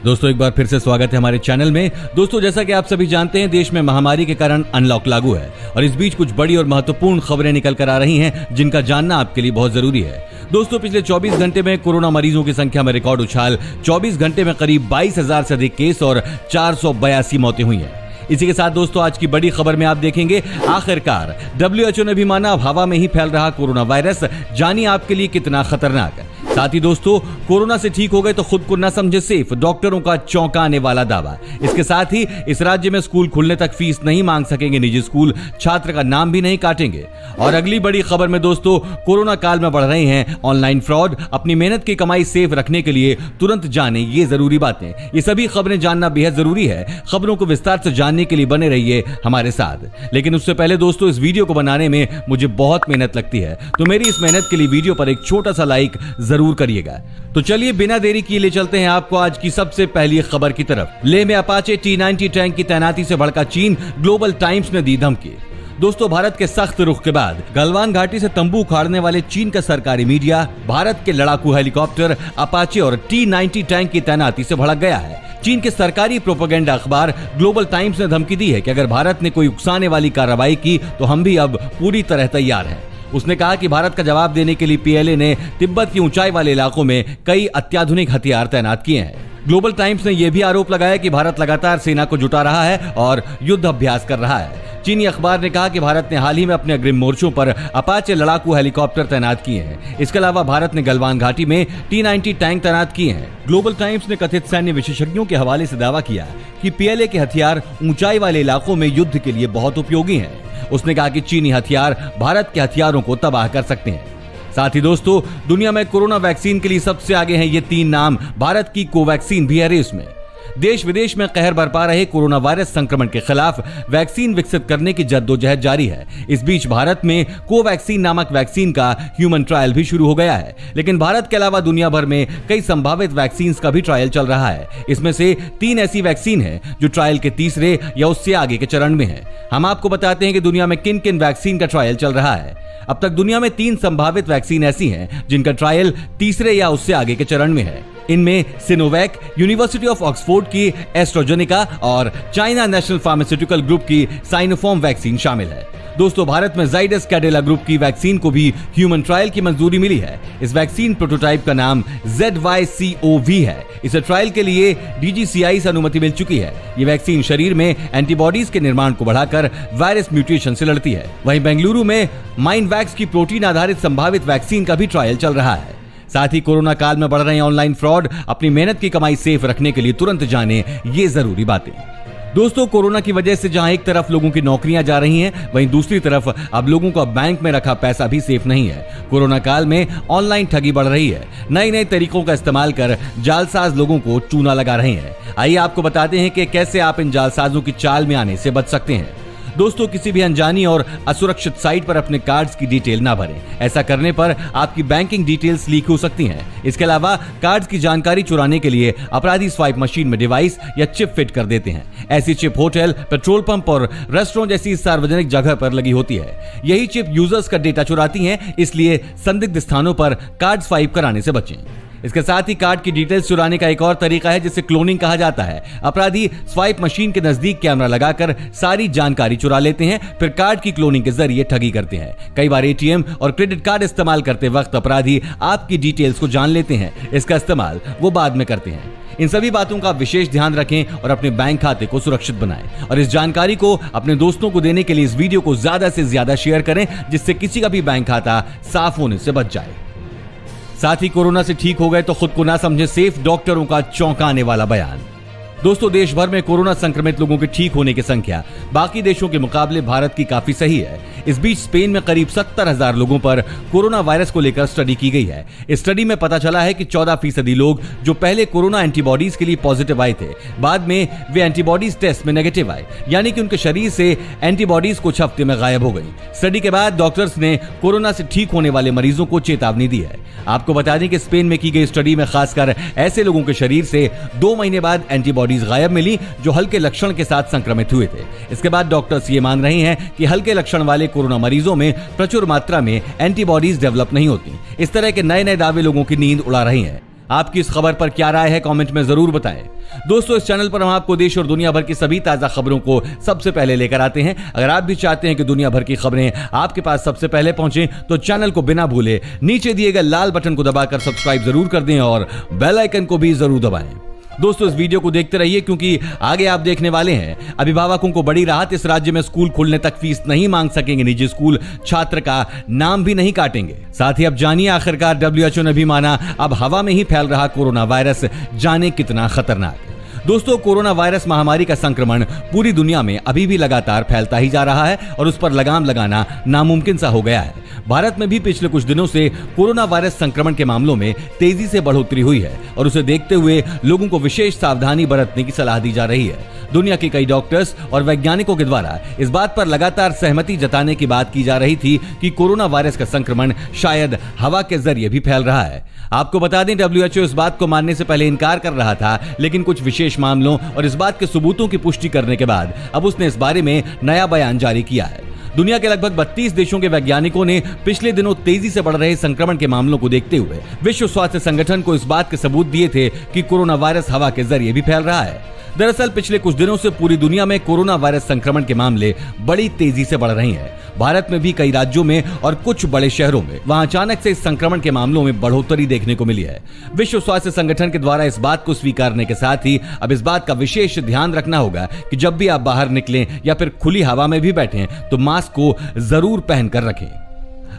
दोस्तों एक बार फिर से स्वागत है हमारे चैनल में। दोस्तों जैसा कि आप सभी जानते हैं, देश में महामारी के कारण अनलॉक लागू है और इस बीच कुछ बड़ी और महत्वपूर्ण खबरें निकल कर आ रही हैं जिनका जानना आपके लिए बहुत जरूरी है। दोस्तों पिछले 24 घंटे में कोरोना मरीजों की संख्या में रिकॉर्ड उछाल। 24 घंटे में करीब 22,000 से अधिक केस और 482 मौतें हुई हैं। इसी के साथ दोस्तों आज की बड़ी खबर में आप देखेंगे, आखिरकार WHO ने भी माना अब हवा में ही फैल रहा कोरोना वायरस जानिए आपके लिए कितना खतरनाक है। साथ ही दोस्तों कोरोना से ठीक हो गए तो खुद को न समझे सेफ, डॉक्टरों का चौंकाने वाला दावा। इसके साथ ही इस राज्य में स्कूल खुलने तक फीस नहीं मांग सकेंगे निजी स्कूल, छात्र का नाम भी नहीं काटेंगे। और अगली बड़ी खबर में दोस्तों कोरोना काल में बढ़ रहे हैं ऑनलाइन फ्रॉड, अपनी मेहनत की कमाई सेफ रखने के लिए तुरंत जाने ये जरूरी बातें। ये सभी खबरें जानना बेहद जरूरी है। खबरों को विस्तार से जानने के लिए बने रहिए हमारे साथ। लेकिन उससे पहले दोस्तों इस वीडियो को बनाने में मुझे बहुत मेहनत लगती है, तो मेरी इस मेहनत के लिए वीडियो पर एक छोटा सा लाइक जरूर करिएगा। तो चलिए बिना देरी किए ले चलते हैं आपको आज की सबसे पहली खबर की तरफ। लेह में अपाचे T-90 टैंक की तैनाती से भड़का चीन, ग्लोबल टाइम्स ने दी धमकी। दोस्तों भारत के सख्त रुख के बाद गलवान घाटी से तंबू उखाड़ने वाले चीन का सरकारी मीडिया भारत के लड़ाकू हेलीकॉप्टर अपाचे और T-90 टैंक की तैनाती से भड़क गया है। चीन के सरकारी प्रोपेगेंडा अखबार ग्लोबल टाइम्स ने धमकी दी है कि अगर भारत ने कोई उकसाने वाली कार्रवाई की तो हम भी अब पूरी तरह तैयार हैं। उसने कहा कि भारत का जवाब देने के लिए PLA ने तिब्बत की ऊंचाई वाले इलाकों में कई अत्याधुनिक हथियार तैनात किए हैं। ग्लोबल टाइम्स ने यह भी आरोप लगाया कि भारत लगातार सेना को जुटा रहा है और युद्ध अभ्यास कर रहा है। चीनी अखबार ने कहा कि भारत ने हाल ही में अपने अग्रिम मोर्चों पर अपाचे लड़ाकू हेलीकॉप्टर तैनात किए हैं। इसके अलावा भारत ने गलवान घाटी में T-90 टैंक तैनात किए हैं। ग्लोबल टाइम्स ने कथित सैन्य विशेषज्ञों के हवाले से दावा किया कि PLA के हथियार ऊंचाई वाले इलाकों में युद्ध के लिए बहुत उपयोगी हैं। उसने कहा कि चीनी हथियार भारत के हथियारों को तबाह कर सकते हैं। साथ ही दोस्तों दुनिया में कोरोना वैक्सीन के लिए सबसे आगे हैं ये 3 नाम। भारत की कोवैक्सीन भी है रेस में। देश विदेश में कहर बरपा रहे कोरोना वायरस संक्रमण के खिलाफ वैक्सीन विकसित करने की जद्दोजहद जारी है। इस बीच भारत में कोवैक्सीन नामक वैक्सीन का ह्यूमन ट्रायल भी शुरू हो गया है। लेकिन भारत के अलावा दुनिया भर में कई संभावित वैक्सीन का भी ट्रायल चल रहा है। इसमें से 3 ऐसी वैक्सीन है जो ट्रायल के तीसरे या उससे आगे के चरण में है। हम आपको बताते हैं कि दुनिया में किन किन वैक्सीन का ट्रायल चल रहा है। अब तक दुनिया में 3 संभावित वैक्सीन ऐसी हैं जिनका ट्रायल तीसरे या उससे आगे के चरण में है। इनमें सिनोवैक, यूनिवर्सिटी ऑफ ऑक्सफोर्ड की एस्ट्राजेनेका और चाइना नेशनल फार्मास्यूटिकल ग्रुप की साइनोफार्म वैक्सीन शामिल है। दोस्तों भारत में जाइडस कैडिला ग्रुप की वैक्सीन को भी ह्यूमन ट्रायल की मंजूरी मिली है। इस वैक्सीन प्रोटोटाइप का नाम ZYCOV है। इसे ट्रायल के लिए DGCI से अनुमति मिल चुकी है। ये वैक्सीन शरीर में एंटीबॉडीज के निर्माण को बढ़ाकर वायरस म्यूटेशन से लड़ती है। वहीं बेंगलुरु में माइंडवैक्स की प्रोटीन आधारित संभावित वैक्सीन का भी ट्रायल चल रहा है। साथ ही कोरोना काल में बढ़ रहे ऑनलाइन फ्रॉड, अपनी मेहनत की कमाई सेफ रखने के लिए तुरंत जाने ये जरूरी बातें। दोस्तों कोरोना की वजह से जहां एक तरफ लोगों की नौकरियां जा रही हैं, वहीं दूसरी तरफ अब लोगों का बैंक में रखा पैसा भी सेफ नहीं है। कोरोना काल में ऑनलाइन ठगी बढ़ रही है। नए तरीकों का इस्तेमाल कर जालसाज लोगों को चूना लगा रहे हैं। आइए आपको बताते हैं कि कैसे आप इन जालसाजों की चाल में आने से बच सकते हैं। दोस्तों किसी भी अनजानी और असुरक्षित साइट पर अपने कार्ड्स की डिटेल ना भरें। ऐसा करने पर आपकी बैंकिंग डिटेल्स लीक हो सकती हैं। इसके अलावा कार्ड्स की जानकारी चुराने के लिए अपराधी स्वाइप मशीन में डिवाइस या चिप फिट कर देते हैं। ऐसी चिप होटल, पेट्रोल पंप और रेस्टोरेंट जैसी सार्वजनिक जगह पर लगी होती है। यही चिप यूजर्स का डेटा चुराती हैं, इसलिए संदिग्ध स्थानों पर कार्ड स्वाइप कराने से बचें। इसके साथ ही कार्ड की डिटेल्स चुराने का एक और तरीका है जिसे क्लोनिंग कहा जाता है। अपराधी स्वाइप मशीन के नजदीक कैमरा लगाकर सारी जानकारी चुरा लेते हैं, फिर कार्ड की क्लोनिंग के जरिए ठगी करते हैं। कई बार ATM और क्रेडिट कार्ड इस्तेमाल करते वक्त अपराधी आपकी डिटेल्स को जान लेते हैं। इसका इस्तेमाल वो बाद में करते हैं। इन सभी बातों का विशेष ध्यान रखें और अपने बैंक खाते को सुरक्षित बनाएं। और इस जानकारी को अपने दोस्तों को देने के लिए इस वीडियो को ज्यादा से ज्यादा शेयर करें, जिससे किसी का भी बैंक खाता साफ होने से बच जाए। साथ ही कोरोना से ठीक हो गए तो खुद को ना समझे सेफ, डॉक्टरों का चौंकाने वाला बयान। दोस्तों देश भर में कोरोना संक्रमित लोगों के ठीक होने की संख्या बाकी देशों के मुकाबले भारत की काफी सही है। इस बीच स्पेन में करीब 70,000 लोगों पर कोरोना वायरस को लेकर स्टडी की गई है। इस स्टडी में पता चला है कि 14% लोग जो पहले कोरोना एंटीबॉडीज के लिए पॉजिटिव आए थे, बाद में वे एंटीबॉडीज टेस्ट में नेगेटिव आए, यानी कि उनके शरीर से एंटीबॉडीज कुछ हफ्ते में गायब हो गई। स्टडी के बाद डॉक्टर्स ने कोरोना से ठीक होने वाले मरीजों को चेतावनी दी है। आपको बता दें कि स्पेन में की गई स्टडी में खासकर ऐसे लोगों के शरीर से 2 महीने बाद एंटीबॉडीज गायब मिली जो हल्के लक्षण के साथ संक्रमित हुए थे। इसके बाद डॉक्टर्स ये मान रहे हैं कि हल्के लक्षण वाले कोरोना मरीजों में प्रचुर मात्रा में एंटीबॉडीज डेवलप नहीं होती। इस तरह के नए दावे लोगों की नींद उड़ा रहे हैं। आपकी इस खबर पर क्या राय है, कमेंट में जरूर बताएं। दोस्तों, इस चैनल पर हम आपको देश और दुनिया भर की सभी ताजा खबरों को सबसे पहले लेकर आते हैं। अगर आप भी चाहते हैं कि दुनिया भर की खबरें आपके पास सबसे पहले पहुंचे तो चैनल को बिना भूले नीचे दिए गए लाल बटन को दबाकर सब्सक्राइब जरूर कर दें और बेल आइकन को भी जरूर दबाएं। दोस्तों, इस वीडियो को देखते रहिए क्योंकि आगे आप देखने वाले हैं अभिभावकों को बड़ी राहत। इस राज्य में स्कूल खुलने तक फीस नहीं मांग सकेंगे निजी स्कूल, छात्र का नाम भी नहीं काटेंगे। साथ ही अब जानिए आखिरकार WHO ने भी माना अब हवा में ही फैल रहा कोरोना वायरस जाने कितना खतरनाक है। दोस्तों, कोरोना वायरस महामारी का संक्रमण पूरी दुनिया में अभी भी लगातार फैलता ही जा रहा है और उस पर लगाम लगाना नामुमकिन सा हो गया है। भारत में भी पिछले कुछ दिनों से कोरोना वायरस संक्रमण के मामलों में तेजी से बढ़ोतरी हुई है और उसे देखते हुए लोगों को विशेष सावधानी बरतने की सलाह दी जा रही है। दुनिया के कई डॉक्टर्स और वैज्ञानिकों के द्वारा इस बात पर लगातार सहमति जताने की बात की जा रही थी कि कोरोना वायरस का संक्रमण शायद हवा के जरिए भी फैल रहा है। आपको बता दें, WHO इस बात को मानने से पहले इनकार कर रहा था, लेकिन कुछ विशेष मामलों और इस बात के सबूतों की पुष्टि करने के बाद अब उसने इस बारे में नया बयान जारी किया है। दुनिया के लगभग 32 देशों के वैज्ञानिकों ने पिछले दिनों तेजी से बढ़ रहे संक्रमण के मामलों को देखते हुए विश्व स्वास्थ्य संगठन को इस बात के सबूत दिए थे कि कोरोना वायरस हवा के जरिए भी फैल रहा है। दरअसल पिछले कुछ दिनों से पूरी दुनिया में कोरोना वायरस संक्रमण के मामले बड़ी तेजी से बढ़ रहे हैं। भारत में भी कई राज्यों में और कुछ बड़े शहरों में वहां अचानक से इस संक्रमण के मामलों में बढ़ोतरी देखने को मिली है। विश्व स्वास्थ्य संगठन के द्वारा इस बात को स्वीकारने के साथ ही अब इस बात का विशेष ध्यान रखना होगा कि जब भी आप बाहर निकलें या फिर खुली हवा में भी बैठें तो मास्क को जरूर पहनकर रखें।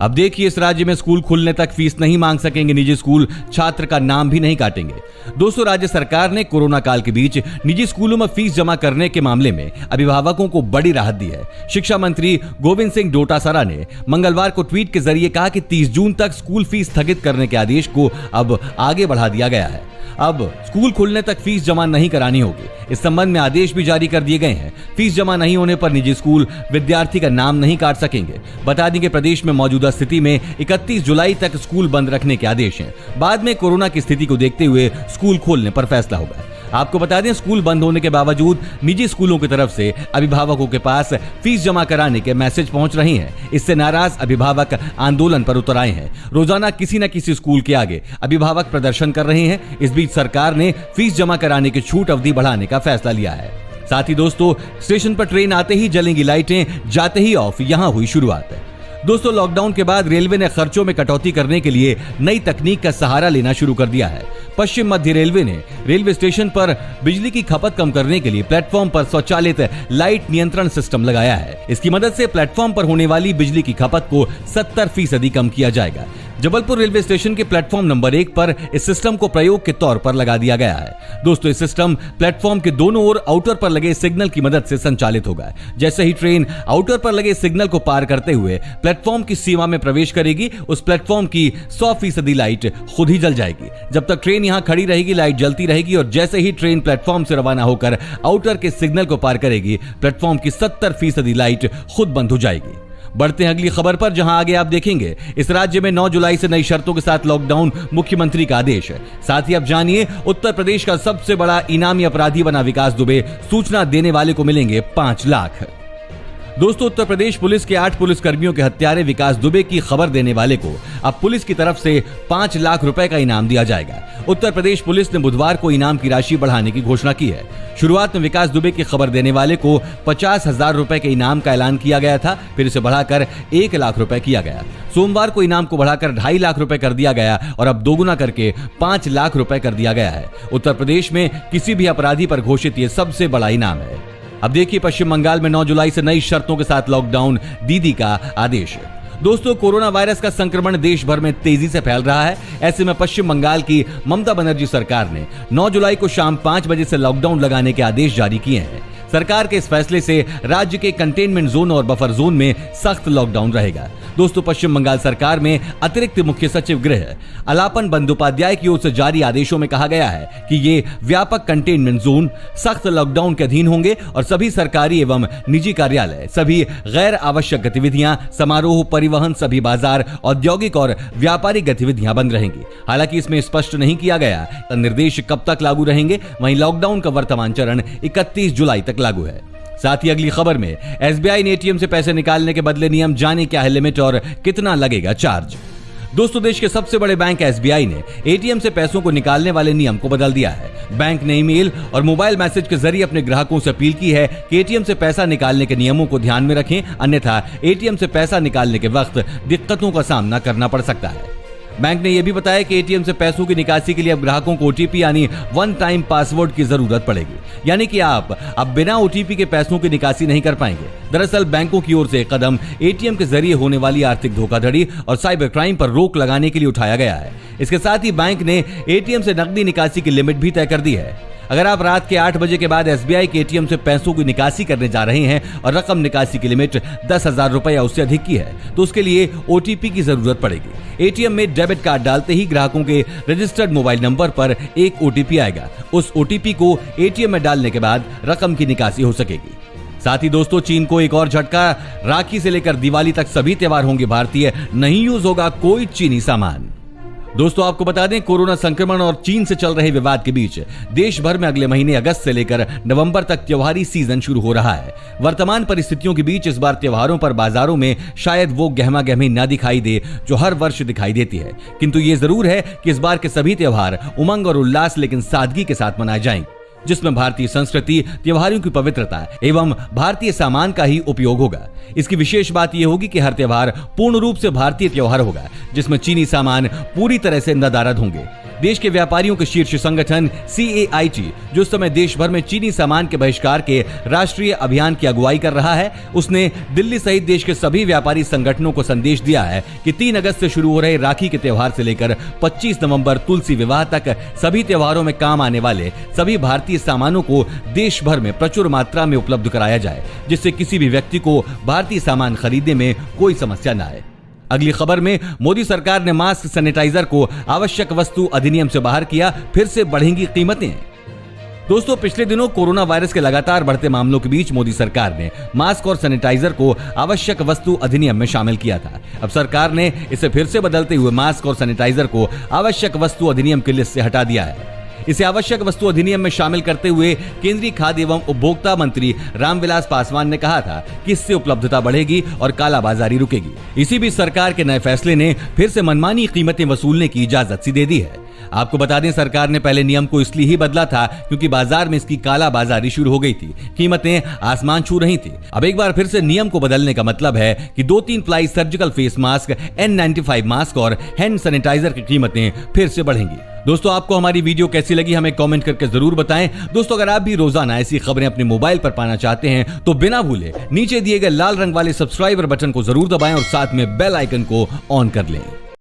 अब देखिए, इस राज्य में स्कूल खुलने तक फीस नहीं मांग सकेंगे निजी स्कूल, छात्र का नाम भी नहीं काटेंगे। दोस्तों, राज्य सरकार ने कोरोना काल के बीच निजी स्कूलों में फीस जमा करने के मामले में अभिभावकों को बड़ी राहत दी है। शिक्षा मंत्री गोविंद सिंह डोटासरा ने मंगलवार को ट्वीट के जरिए कहा कि 30 जून तक स्कूल फीस स्थगित करने के आदेश को अब आगे बढ़ा दिया गया है। अब स्कूल खुलने तक फीस जमा नहीं करानी होगी। इस संबंध में आदेश भी जारी कर दिए गए हैं। फीस जमा नहीं होने पर निजी स्कूल विद्यार्थी का नाम नहीं काट सकेंगे। बता दें कि प्रदेश में मौजूदा स्थिति में 31 जुलाई तक स्कूल बंद रखने के आदेश हैं। बाद में कोरोना की स्थिति को देखते हुए स्कूल खोलने पर फैसला होगा। आपको बता दें, स्कूल बंद होने के बावजूद निजी स्कूलों की तरफ से अभिभावकों के पास फीस जमा कराने के मैसेज पहुंच रही हैं। इससे नाराज अभिभावक आंदोलन पर उतर आए हैं। रोजाना किसी न किसी स्कूल के आगे अभिभावक प्रदर्शन कर रहे हैं। इस बीच सरकार ने फीस जमा कराने की छूट अवधि बढ़ाने का फैसला लिया है। साथ ही दोस्तों, स्टेशन पर ट्रेन आते ही जलेंगी लाइटें, जाते ही ऑफ, यहां हुई शुरुआत है। दोस्तों, लॉकडाउन के बाद रेलवे ने खर्चों में कटौती करने के लिए नई तकनीक का सहारा लेना शुरू कर दिया है। पश्चिम मध्य रेलवे ने रेलवे स्टेशन पर बिजली की खपत कम करने के लिए प्लेटफॉर्म पर स्वचालित लाइट नियंत्रण सिस्टम लगाया है। इसकी मदद से प्लेटफॉर्म पर होने वाली बिजली की खपत को 70% कम किया जाएगा। जबलपुर रेलवे स्टेशन के प्लेटफॉर्म नंबर 1 पर इस सिस्टम को प्रयोग के तौर पर लगा दिया गया है। दोस्तों, इस सिस्टम प्लेटफॉर्म के दोनों ओर आउटर पर लगे सिग्नल की मदद से संचालित होगा। जैसे ही ट्रेन आउटर पर लगे सिग्नल को पार करते हुए प्लेटफॉर्म की सीमा में प्रवेश करेगी, उस प्लेटफॉर्म की 100% लाइट खुद ही जल जाएगी। जब तक ट्रेन यहां खड़ी रहेगी, लाइट जलती रहेगी और जैसे ही ट्रेन प्लेटफॉर्म से रवाना होकर आउटर के सिग्नल को पार करेगी, प्लेटफॉर्म की 70% लाइट खुद बंद हो जाएगी। बढ़ते हैं अगली खबर पर, जहां आगे आप देखेंगे इस राज्य में 9 जुलाई से नई शर्तों के साथ लॉकडाउन, मुख्यमंत्री का आदेश है। साथ ही अब जानिए, उत्तर प्रदेश का सबसे बड़ा इनामी अपराधी बना विकास दुबे, सूचना देने वाले को मिलेंगे 5 लाख। दोस्तों, उत्तर प्रदेश पुलिस के 8 पुलिसकर्मियों के हत्यारे विकास दुबे की खबर देने वाले को अब पुलिस की तरफ से 5 लाख रुपए का इनाम दिया जाएगा। उत्तर प्रदेश पुलिस ने बुधवार को इनाम की राशि बढ़ाने की घोषणा की है। शुरुआत में विकास दुबे की खबर देने वाले को 50,000 रुपए के इनाम का ऐलान किया गया था, फिर इसे बढ़ाकर 1 लाख रुपए किया गया। सोमवार को इनाम को बढ़ाकर 2.5 लाख रुपए कर दिया गया और अब दोगुना करके 5 लाख रुपए कर दिया गया है। उत्तर प्रदेश में किसी भी अपराधी पर घोषित ये सबसे बड़ा इनाम है। अब देखिए, पश्चिम बंगाल में 9 जुलाई से नई शर्तों के साथ लॉकडाउन, दीदी का आदेश। दोस्तों, कोरोना वायरस का संक्रमण देश भर में तेजी से फैल रहा है। ऐसे में पश्चिम बंगाल की ममता बनर्जी सरकार ने 9 जुलाई को शाम 5 बजे से लॉकडाउन लगाने के आदेश जारी किए हैं। सरकार के इस फैसले से राज्य के कंटेनमेंट जोन और बफर जोन में सख्त लॉकडाउन रहेगा। दोस्तों, पश्चिम बंगाल सरकार में अतिरिक्त मुख्य सचिव गृह अलापन बंदोपाध्याय की ओर से जारी आदेशों में कहा गया है कि ये व्यापक कंटेनमेंट जोन सख्त लॉकडाउन के अधीन होंगे और सभी सरकारी एवं निजी कार्यालय, सभी गैर आवश्यक गतिविधियां, समारोह, परिवहन, सभी बाजार, औद्योगिक और व्यापारिक गतिविधियां बंद रहेंगी। हालांकि इसमें स्पष्ट नहीं किया गया निर्देश कब तक लागू रहेंगे। वहीं लॉकडाउन का वर्तमान चरण 31 जुलाई तक लागू है। साथ ही अगली खबर में एसबीआई ने एटीएम से पैसे निकालने के बदले नियम, जाने क्या है लिमिट और कितना लगेगा चार्ज। दोस्तों, देश के सबसे बड़े बैंक एसबीआई ने एटीएम से पैसों को निकालने वाले नियम को बदल दिया है। बैंक ने ईमेल और मोबाइल मैसेज के जरिए अपने ग्राहकों से अपील की है कि एटीएम से पैसा निकालने के नियमों को ध्यान में रखें, अन्यथा एटीएम से पैसा निकालने के वक्त दिक्कतों का सामना करना पड़ सकता है। बैंक ने यह भी बताया कि एटीएम से पैसों की निकासी के लिए अब ग्राहकों को ओटीपी यानी वन टाइम पासवर्ड की जरूरत पड़ेगी, यानी कि आप अब बिना ओटीपी के पैसों की निकासी नहीं कर पाएंगे। दरअसल बैंकों की ओर से एक कदम एटीएम के जरिए होने वाली आर्थिक धोखाधड़ी और साइबर क्राइम पर रोक लगाने के लिए उठाया गया है। इसके साथ ही बैंक ने एटीएम से नकदी निकासी की लिमिट भी तय कर दी है। अगर आप रात के 8 बजे के बाद एसबीआई के एटीएम से पैसों की निकासी करने जा रहे हैं और रकम निकासी की लिमिट 10,000 रुपए या उससे अधिक की है, तो उसके लिए ओटीपी की जरूरत पड़ेगी। एटीएम में डेबिट कार्ड डालते ही ग्राहकों के रजिस्टर्ड मोबाइल नंबर पर एक ओटीपी आएगा। उस ओटीपी को एटीएम में डालने के बाद रकम की निकासी हो सकेगी। साथ ही दोस्तों, चीन को एक और झटका। राखी से लेकर दिवाली तक सभी त्योहार होंगे भारतीय, नहीं यूज होगा कोई चीनी सामान। दोस्तों, आपको बता दें, कोरोना संक्रमण और चीन से चल रहे विवाद के बीच देश भर में अगले महीने अगस्त से लेकर नवंबर तक त्योहारी सीजन शुरू हो रहा है। वर्तमान परिस्थितियों के बीच इस बार त्योहारों पर बाजारों में शायद वो गहमा गहमी न दिखाई दे जो हर वर्ष दिखाई देती है, किंतु ये जरूर है कि इस बार के सभी त्योहार उमंग और उल्लास लेकिन सादगी के साथ मनाए जाएंगे, जिसमें भारतीय संस्कृति, त्योहारों की पवित्रता एवं भारतीय सामान का ही उपयोग होगा। इसकी विशेष बात यह होगी कि हर त्योहार पूर्ण रूप से भारतीय त्योहार होगा, जिसमें चीनी सामान पूरी तरह से नदारद होंगे। देश के व्यापारियों के शीर्ष संगठन CAIT, जो इस समय देश भर में चीनी सामान के बहिष्कार के राष्ट्रीय अभियान की अगुवाई कर रहा है, उसने दिल्ली सहित देश के सभी व्यापारी संगठनों को संदेश दिया है कि 3 अगस्त से शुरू हो रहे राखी के त्योहार से लेकर 25 नवंबर तुलसी विवाह तक सभी त्योहारों में काम आने वाले सभी भारतीय सामानों को देश भर में प्रचुर मात्रा में उपलब्ध कराया जाए, जिससे किसी भी व्यक्ति को भारतीय सामान खरीदने में कोई समस्या न आए। अगली खबर में, मोदी सरकार ने मास्क सैनिटाइजर को आवश्यक वस्तु अधिनियम से बाहर किया, फिर से बढ़ेंगी कीमतें। दोस्तों, पिछले दिनों कोरोना वायरस के लगातार बढ़ते मामलों के बीच मोदी सरकार ने मास्क और सैनिटाइजर को आवश्यक वस्तु अधिनियम में शामिल किया था। अब सरकार ने इसे फिर से बदलते हुए मास्क और सैनिटाइजर को आवश्यक वस्तु अधिनियम की लिस्ट से हटा दिया है। इसे आवश्यक वस्तु अधिनियम में शामिल करते हुए केंद्रीय खाद्य एवं उपभोक्ता मंत्री रामविलास पासवान ने कहा था कि इससे उपलब्धता बढ़ेगी और कालाबाजारी रुकेगी। इसी बीच सरकार के नए फैसले ने फिर से मनमानी कीमतें वसूलने की इजाजत सी दे दी है। आपको बता दें, सरकार ने पहले नियम को इसलिए ही बदला था क्योंकि बाजार में इसकी कालाबाजारी शुरू हो गई थी, कीमतें आसमान छू रही थी। अब एक बार फिर से नियम को बदलने का मतलब है कि 2-3 ply surgical face mask, N95 mask और हैंड सैनिटाइजर की कीमतें फिर से बढ़ेंगी। दोस्तों, आपको हमारी वीडियो कैसी लगी हमें कमेंट करके जरूर बताएं। दोस्तों, अगर आप भी रोजाना ऐसी खबरें अपने मोबाइल पर पाना चाहते हैं तो बिना भूले नीचे दिए गए लाल रंग वाले सब्सक्राइबर बटन को जरूर दबाएं और साथ में बेल आइकन को ऑन कर लें।